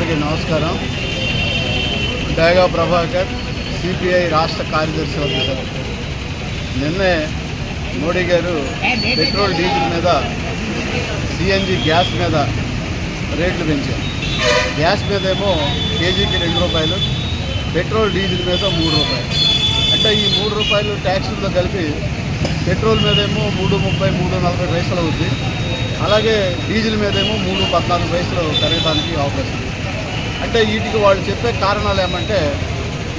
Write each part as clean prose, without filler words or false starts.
అందరికీ నమస్కారం. డేగా ప్రభాకర్, సిపిఐ రాష్ట్ర కార్యదర్శి ఆఫీసర్. నిన్నే మోడీ గారు పెట్రోల్ డీజిల్ మీద, సిఎన్జి గ్యాస్ మీద రేట్లు పెంచారు. గ్యాస్ మీద ఏమో కేజీకి 2 రూపాయలు, పెట్రోల్ డీజిల్ మీద 3 రూపాయలు. అంటే ఈ 3 రూపాయలు ట్యాక్సులతో కలిపి పెట్రోల్ మీదేమో 3.30, 3.40 పైసలు అవుతుంది. అలాగే డీజిల్ మీదేమో 3.14 పైసలు పెరగడానికి అవకాశం ఉంది. అంటే వీటికి వాళ్ళు చెప్పే కారణాలు ఏమంటే,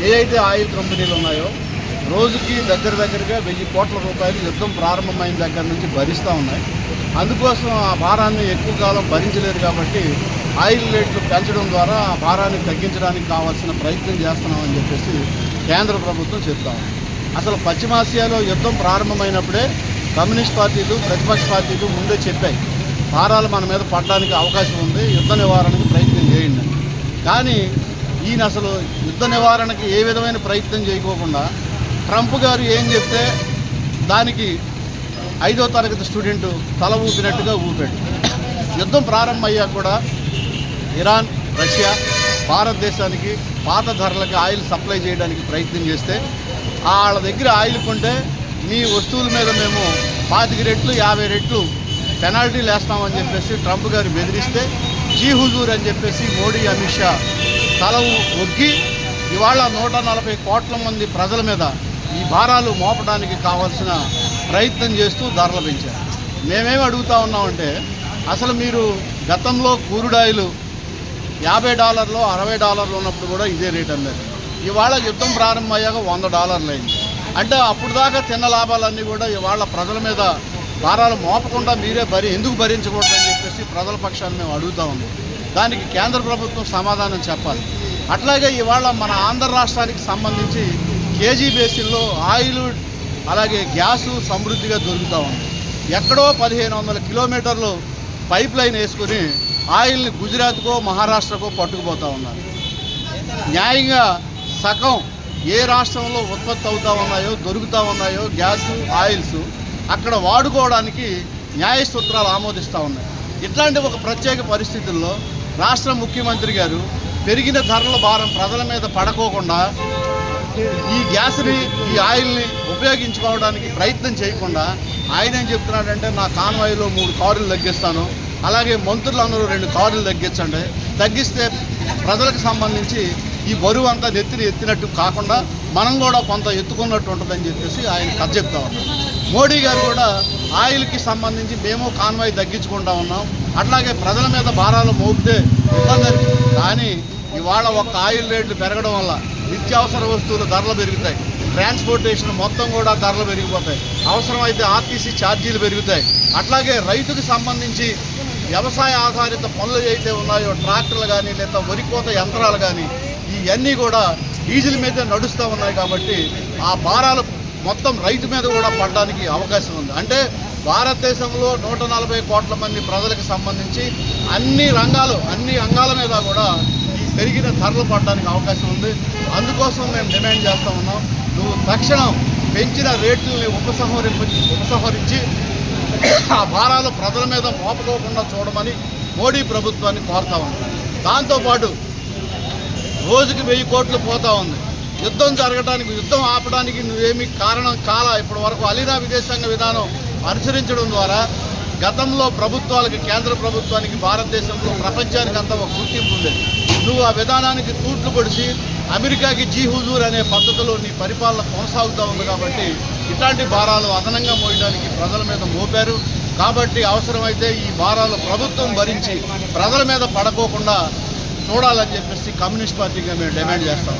ఏ అయితే ఆయిల్ కంపెనీలు ఉన్నాయో రోజుకి దగ్గరగా 1000 కోట్ల రూపాయలు యుద్ధం ప్రారంభమైన దగ్గర నుంచి భరిస్తూ ఉన్నాయి. అందుకోసం ఆ భారాన్ని ఎక్కువ కాలం భరించలేరు కాబట్టి ఆయిల్ రేట్లు పెంచడం ద్వారా ఆ భారాన్ని తగ్గించడానికి కావాల్సిన ప్రయత్నం చేస్తున్నామని చెప్పేసి కేంద్ర ప్రభుత్వం చెప్తా ఉంది. అసలు పశ్చిమాసియాలో యుద్ధం ప్రారంభమైనప్పుడే కమ్యూనిస్ట్ పార్టీలు, ప్రతిపక్ష పార్టీలు ముందే చెప్పాయి, భారాలు మన మీద పడడానికి అవకాశం ఉంది, యుద్ధ నివారణకు ప్రయత్నం చేయండి. కానీ ఈయన అసలు యుద్ధ నివారణకి ఏ విధమైన ప్రయత్నం చేయకోకుండా ట్రంప్ గారు ఏం చెప్తే దానికి 5వ తరగతి స్టూడెంట్ తల ఊపినట్టుగా ఊపాడు. యుద్ధం ప్రారంభమయ్యాక కూడా ఇరాన్, రష్యా భారతదేశానికి పాత ధరలకి ఆయిల్ సప్లై చేయడానికి ప్రయత్నం చేస్తే, వాళ్ళ దగ్గర ఆయిల్ కొంటే మీ వస్తువుల మీద మేము 25 రెట్లు 50 రెట్లు పెనాల్టీలు వేస్తామని చెప్పేసి ట్రంప్ గారు బెదిరిస్తే, జీ హుజూర్ అని చెప్పేసి మోడీ, అమిత్ షా తల ఒగ్గి ఇవాళ 140 కోట్ల మంది ప్రజల మీద ఈ భారాలు మోపడానికి కావాల్సిన ప్రయత్నం చేస్తూ ధరలు పెంచారు. మేమేమి అడుగుతా ఉన్నామంటే, అసలు మీరు గతంలో క్రూడాయిలు $50, $60 ఉన్నప్పుడు కూడా ఇదే రేట్ అన్నారు. ఇవాళ యుద్ధం ప్రారంభమయ్యాక $100 అయింది. అంటే అప్పుడు దాకా తిన్న లాభాలన్నీ కూడా ఇవాళ ప్రజల మీద భారాలు మోపకుండా మీరే ఎందుకు భరించకూడదని చెప్పేసి ప్రజల పక్షాన్ని మేము అడుగుతా ఉన్నాం. దానికి కేంద్ర ప్రభుత్వం సమాధానం చెప్పాలి. అట్లాగే ఇవాళ మన ఆంధ్ర రాష్ట్రానికి సంబంధించి కేజీ బేసిన్లో ఆయిల్ అలాగే గ్యాసు సమృద్ధిగా దొరుకుతూ ఉంది. ఎక్కడో 1500 కిలోమీటర్లు పైప్ లైన్ వేసుకుని ఆయిల్ని గుజరాత్కో మహారాష్ట్రకో పట్టుకుపోతూ ఉన్నారు. న్యాయంగా సగం ఏ రాష్ట్రంలో ఉత్పత్తి అవుతూ ఉన్నాయో, దొరుకుతూ ఉన్నాయో గ్యాసు, ఆయిల్స్ అక్కడ వాడుకోవడానికి న్యాయ సూత్రాలు ఆమోదిస్తూ ఉన్నాయి. ఇట్లాంటి ఒక ప్రత్యేక పరిస్థితుల్లో రాష్ట్ర ముఖ్యమంత్రి గారు పెరిగిన ధరల భారం ప్రజల మీద పడకోకుండా ఈ గ్యాస్ని, ఈ ఆయిల్ని ఉపయోగించుకోవడానికి ప్రయత్నం చేయకుండా ఆయన ఏం చెప్తున్నాడంటే, నా కాన్వాయ్లో 3 కార్లు తగ్గిస్తాను, అలాగే మంత్రులందరూ 2 కార్లు తగ్గించండి, తగ్గిస్తే ప్రజలకు సంబంధించి ఈ బరువు అంతా ఎత్తినట్టు కాకుండా మనం కూడా కొంత ఎత్తుకున్నట్టు ఉంటుందని చెప్పేసి ఆయన కథ చెప్తా ఉన్నాం. మోడీ గారు కూడా ఆయిల్కి సంబంధించి మేము కాన్వాయ్ తగ్గించుకుంటా ఉన్నాం, అట్లాగే ప్రజల మీద భారాలు మోపితే ఇబ్బంది. కానీ ఇవాళ ఒక్క ఆయిల్ రేట్లు పెరగడం వల్ల నిత్యావసర వస్తువుల ధరలు పెరుగుతాయి, ట్రాన్స్పోర్టేషన్ మొత్తం కూడా ధరలు పెరిగిపోతాయి, అవసరమైతే ఆర్టీసీ ఛార్జీలు పెరుగుతాయి. అట్లాగే రైతుకు సంబంధించి వ్యవసాయ ఆధారిత పనులు ఏవైతే ఉన్నాయో, ట్రాక్టర్లు కానీ లేదా వరి కోత యంత్రాలు కానీ ఇవన్నీ కూడా డీజిల్ మీదే నడుస్తూ ఉన్నాయి. కాబట్టి ఆ భారాలు మొత్తం రైతు మీద కూడా పడడానికి అవకాశం ఉంది. అంటే భారతదేశంలో 140 కోట్ల మంది ప్రజలకు సంబంధించి అన్ని అంగాల మీద కూడా ఈ పెరిగిన ధరలు పడడానికి అవకాశం ఉంది. అందుకోసం మేము డిమాండ్ చేస్తూ ఉన్నాం, నువ్వు తక్షణం పెంచిన రేట్లని ఉపసంహరించి ఆ భారాలు ప్రజల మీద మోపకోకుండా చూడమని మోడీ ప్రభుత్వాన్ని కోరుతా ఉన్నాం. దాంతోపాటు రోజుకి 1000 కోట్లు పోతా ఉంది. యుద్ధం జరగడానికి, యుద్ధం ఆపడానికి నువ్వేమి కారణం కాలా. ఇప్పటి వరకు అలీనా విదేశాంగ విధానం అనుసరించడం ద్వారా గతంలో ప్రభుత్వాలకి, కేంద్ర ప్రభుత్వానికి భారతదేశంలో ప్రపంచానికి అంతా ఒక గుర్తింపు ఉండేది. నువ్వు ఆ విధానానికి తూట్లు పొడిచి అమెరికాకి జీ హుజూర్ అనే పద్ధతిలో నీ పరిపాలన కొనసాగుతూ ఉంది. కాబట్టి ఇట్లాంటి భారాలు అదనంగా మోయడానికి ప్రజల మీద మోపారు. కాబట్టి అవసరమైతే ఈ భారాలు ప్రభుత్వం భరించి ప్రజల మీద పడకోకుండా చూడాలని చెప్పేసి కమ్యూనిస్ట్ పార్టీగా మేము డిమాండ్ చేస్తాం.